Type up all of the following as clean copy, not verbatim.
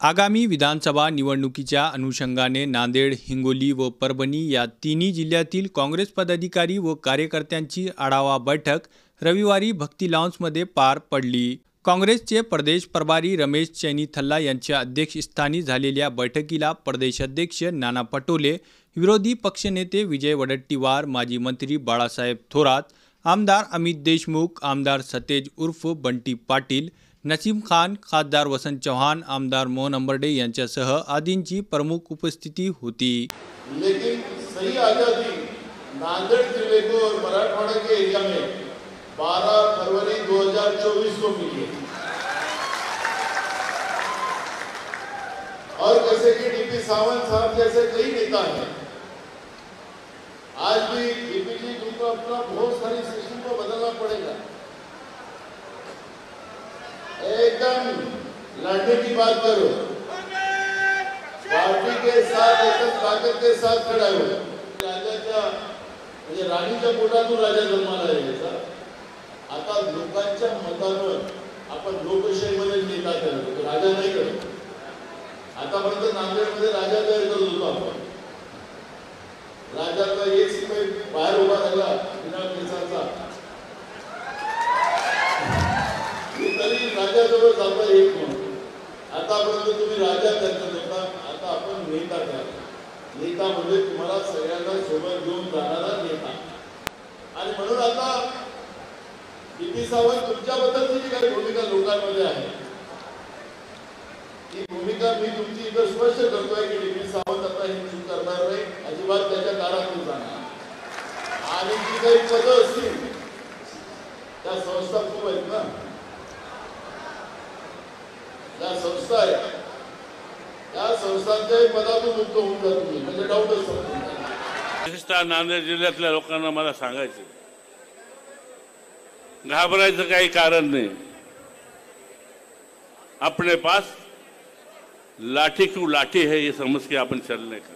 आगामी विधानसभा निवडणुकीच्या अनुषंगाने नांदेड, हिंगोली व परभणी या तिन्ही जिल्ह्यातील काँग्रेस पदाधिकारी व कार्यकर्त्यांची आढावा बैठक रविवारी भक्ती लाऊंजमध्ये पार पडली। काँग्रेसचे प्रदेश प्रभारी रमेश चैनीथल्ला यांच्या अध्यक्षस्थानी झालेल्या बैठकीला प्रदेशाध्यक्ष नाना पटोले, विरोधी पक्षनेते विजय वडेट्टीवार, माजी मंत्री बाळासाहेब थोरात, आमदार अमित देशमुख, आमदार सतेज उर्फ बंटी पाटील, नसीम खान, खासदार वसंत चव्हाण, आमदार मोहन अंबर्डे यांच्यासह आदींची प्रमुख उपस्थिती होती। लेकिन सही आजादी नांदेड़ जिले को और मराठवाड़ा के एरिया में 12 फरवरी 2024 को मिली है। और जैसे कि डीपी सावंत साहब जैसे कई नेता हैं, आज भी डीपी जी तुमको अपना बहुत सारी सिस्टम को बदलना पड़ेगा। एकदम लड़ने की बात करो, पार्टी के साथ एकदम ताकद के साथ खड़ा हो। राजाच्या म्हणजे राणीच्या पोटातून राजा जन्माला यायचा। आता लोकांच्या मतावर आपण लोकशाहीमध्ये नेता तयार करतो, राजा नाही करतो। आतापर्यंत नांदेडमध्ये राजा तयार करत होतो आपण। राजाचा एक सिपाही बाहेर उभा राहिला बिना केसाचा, राजाजवळ जाता येत नव्हतं। आतापर्यंत तुम्ही राजा करत होता, आता आपण नेता करा। नेता म्हणजे तुम्हाला सगळ्यांना सोबत घेऊन जाणारा नेता। आणि म्हणून आता डीपी सावंत तुमच्याबद्दलची जी काही भूमिका लोकांमध्ये आहे, ती भूमिका मी तुमची इथं स्पष्ट करतोय की डीपी सावंत आता ही चूक करणार नाही, अजिबात त्याच्या दारातून जाणार। आणि जी काही पदं असतील त्या संस्था खूप आहेत ना, त्या संस्था आहे, त्या संस्थांच्या पदातून मुक्त होऊन जा तुम्ही, म्हणजे डाऊटच नसतो। विशेषतः नांदेड जिल्ह्यातल्या लोकांना मला सांगायचं, घाबरायचं काही कारण नहीं। अपने पास लाठी क्यों लाठी है ये समझ के अपन चलने का।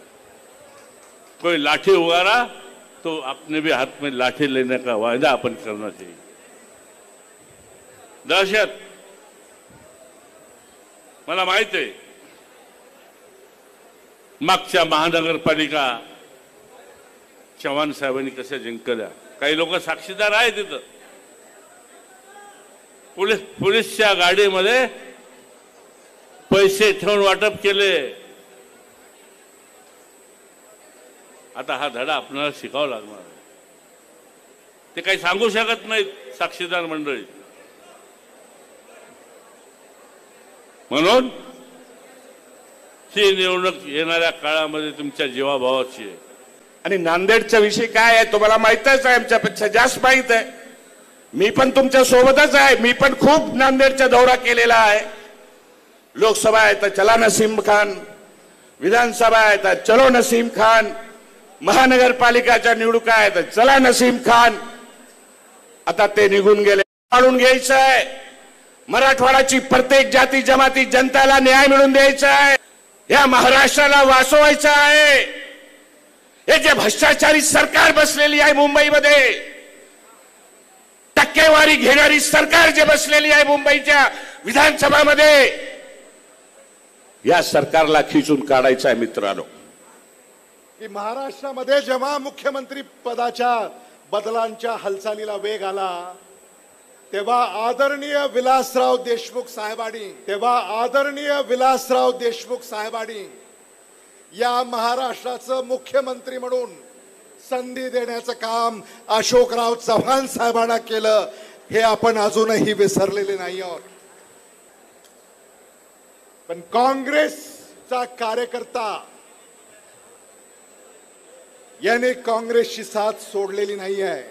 कोई लाठी उगारा तो अपने भी हाथ में लाठी लेने का वायदा अपन करना चाहिए। दहशत मला माहित आहे, मागच्या महानगरपालिका चव्हाण साहेबांनी कशा जिंकल्या, काही लोक साक्षीदार आहेत तिथं। पोलीसच्या गाडीमध्ये पैसे ठेवून वाटप केले। आता हा धडा आपल्याला शिकावा लागणार आहे, ते काही सांगू शकत नाहीत साक्षीदार मंडळी। म्हणून ही निवडणूक येणाऱ्या काळामध्ये तुमच्या जीवाभावाची आहे। आणि नांदेडचा विषय काय आहे तुम्हाला माहितच आहे, आमच्यापेक्षा जास्त माहित आहे। मी पण तुमच्या सोबतच आहे, मी पण खूप नांदेडचा दौरा केलेला आहे। लोकसभा आहे तर चला नसीम खान, विधानसभा आहे तर चलो नसीम खान, महानगरपालिकाच्या निवडणुका आहे तर चला नसीम खान। आता ते निघून गेले, काढून घ्यायचं आहे। मराठवाड्याची प्रत्येक जाती जमाती जनतेला न्याय मिळवून द्यायचा आहे, या महाराष्ट्राला वाचवायचं आहे। हे जे भ्रष्टाचारी सरकार बसलेली आहे मुंबईमध्ये, टक्केवारी घेणारी सरकार जे बसलेली आहे मुंबईच्या विधानसभामध्ये, या सरकारला खिचून काढायचं आहे मित्रांनो। की महाराष्ट्रामध्ये जेव्हा मुख्यमंत्री पदाच्या बदलांच्या हालचालीला वेग आला, तेव्हा आदरणीय विलासराव देशमुख साहेबांनी या महाराष्ट्राचं मुख्यमंत्री म्हणून संधी देण्याचं काम अशोकराव चव्हाण साहेबांना केलं, हे आपण अजूनही विसरलेले नाही आहोत। पण काँग्रेसचा कार्यकर्ता याने काँग्रेसची साथ सोडलेली नाही आहे।